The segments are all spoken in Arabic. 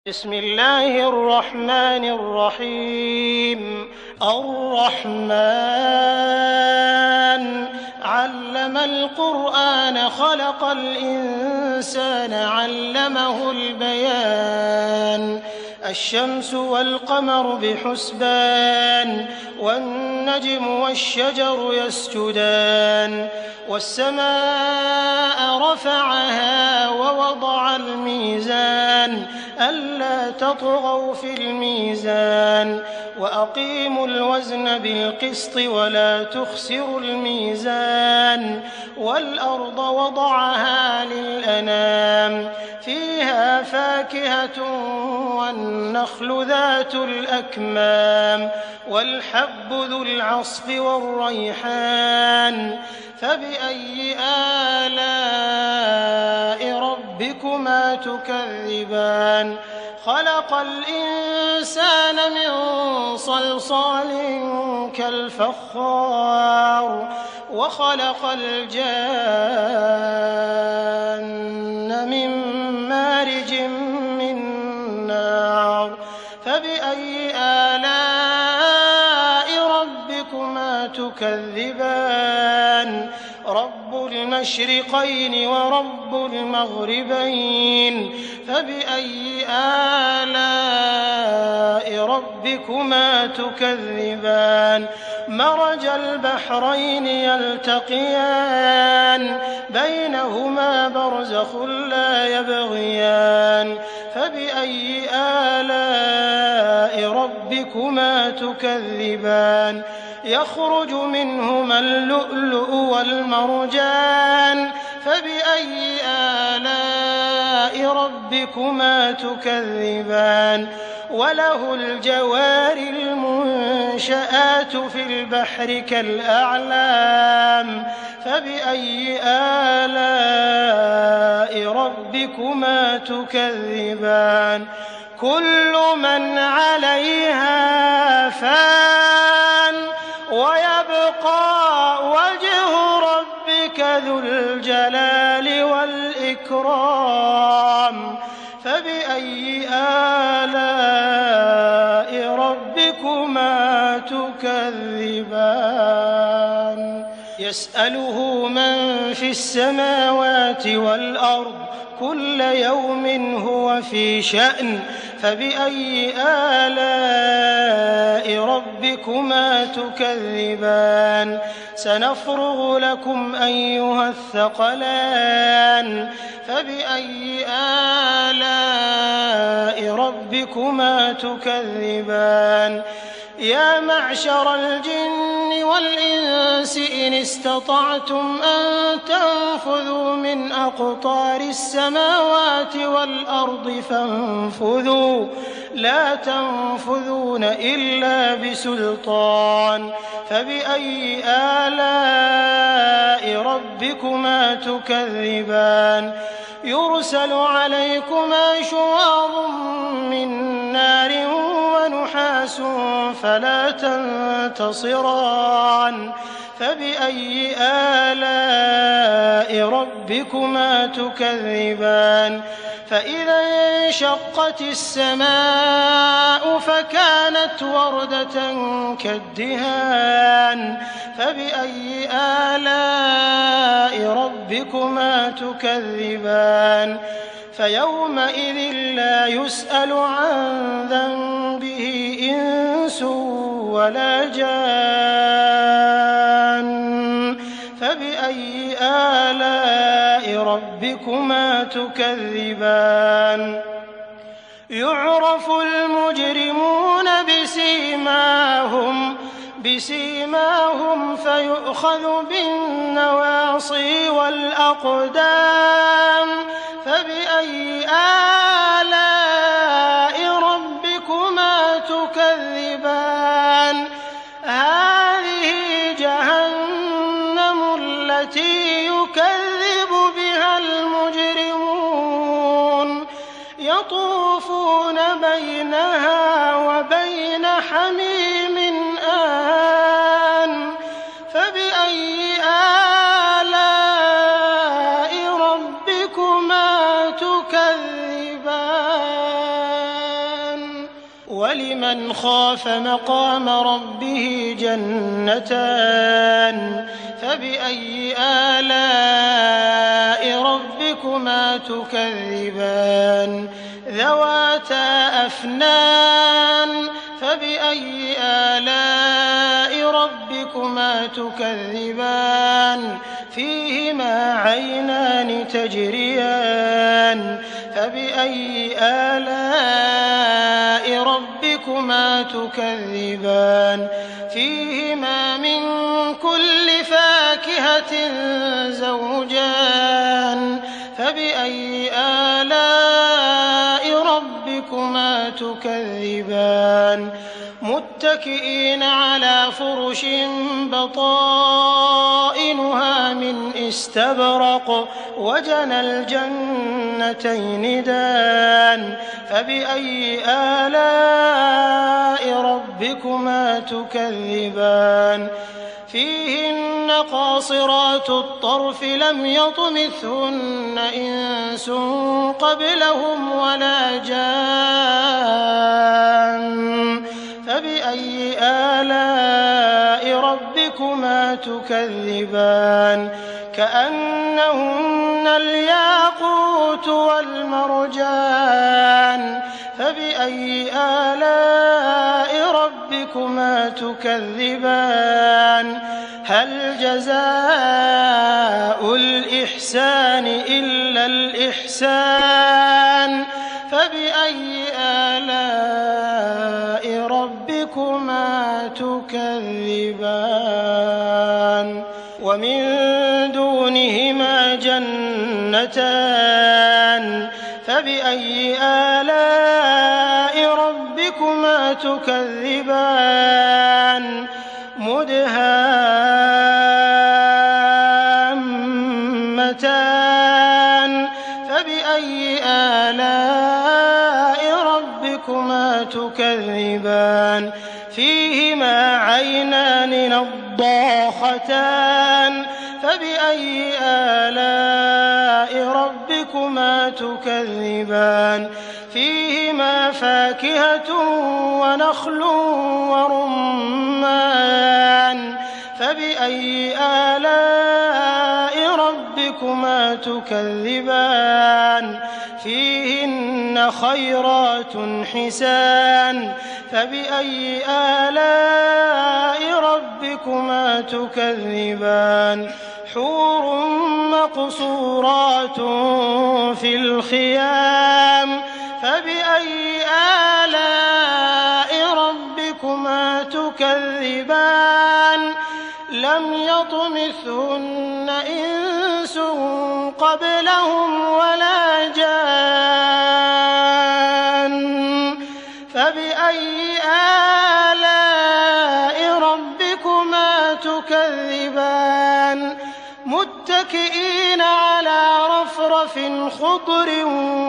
بسم الله الرحمن الرحيم. الرحمن علم القرآن خلق الإنسان علمه البيان. الشمس والقمر بحسبان والنجم والشجر يسجدان والسماء رفعها ووضع الميزان ألا تطغوا في الميزان وأقيموا الوزن بالقسط ولا تخسروا الميزان والأرض وضعها للأنام فيها فاكهة والنخل ذات الأكمام والحب ذو العصف والريحان فبأي آلاء ربكما تكذبان. خلق الإنسان من صلصال كالفخار وخلق الجان من مارج من نار فبأي آلاء ربكما تكذبان. رب المشرقين ورب المغربين فبأي آلاء ربكما تكذبان. مرج البحرين يلتقيان بينهما برزخ لا يبغيان فبأي آلاء ربكما تكذبان. يخرج منهما اللؤلؤ والمرجان فبأي آلاء ربكما تكذبان. وله الجوار المنشآت في البحر كالأعلام فبأي آلاء ربكما تكذبان. كل من عليها فان ويبقى وجه ربك ذو الجلال والإكرام فبأي آلاء ربكما تكذبان. يسأله من في السماوات والأرض كل يوم هو في شأن فبأي آلاء ربكما تكذبان. سنفرغ لكم أيها الثقلان فبأي آلاء ربكما تكذبان. يا معشر الجن والإنس إن استطعتم أن تنفذوا من أقطار السماوات والأرض فانفذوا لا تنفذون إلا بسلطان فبأي آلاء ربكما تكذبان. يرسل عليكما شواظ من نار ونحاس فلا تنتصران فبأي آلاء ربكما تكذبان. فإذا انشقت السماء فكانت وردة كالدهان فبأي آلاء ربكما تكذبان. فيومئذ لا يسأل عن ذنبه إنس ولا جان فبأي آلاء ربكما تكذبان. يعرف المجرمون بسيماهم فيؤخذ بالنواصي والأقدام فبأي آلاء ربكما تكذبان. هذه جهنم التي يكذب بها المجرمون يطوفون بينها وبين حميم آن فبأي آلاء ربكما تكذبان. ولمن خاف مقام ربه جنتان فبأي آلاء ربكما تكذبان ذواتا أفنان فبأي آلاء ربكما تكذبان فيهما عينان تجريان فبأي آلاء ربكما تكذبان فيهما من كل فاكهة زوجان فبأي آلاء ربكما تكذبان متكئين على فرش بطائنها من استبرق وجنى الجنتين دان فبأي آلاء ربكما تكذبان فيهن قاصرات الطرف لم يطمثهن إنس قبلهم ولا جان فبأي آلاء ربكما تكذبان كأنهن الياقوت والمرجان فبأي آلاء ربكما تكذبان هل جزاء الإحسان إلا الإحسان فبأي آلاء ربكما تكذبان ومن دونهما جنتان فبأي آلاء ربكما تكذبان مدهامتان فبأي آلاء ربكما تكذبان فيهما عينان نضاختان فبأي آلاء ربكما تكذبان فيهما فاكهة ونخل ورمان فبأي آلاء ربكما تكذبان فيهن خيرات حسان فبأي آلاء ربكما تكذبان حور مقصورات في الخيام فبأي آلاء ربكما تكذبان لم يطمثهن إنس قبلهم ولا جان فبأي آلاء ربكما تكذبان متكئين على رفرف خضر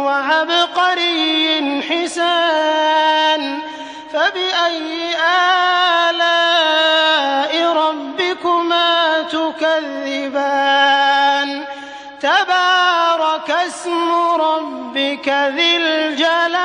وعبقري حسان فبأي آلاء ربكما تكذبان تبارك اسم ربك ذي الجلال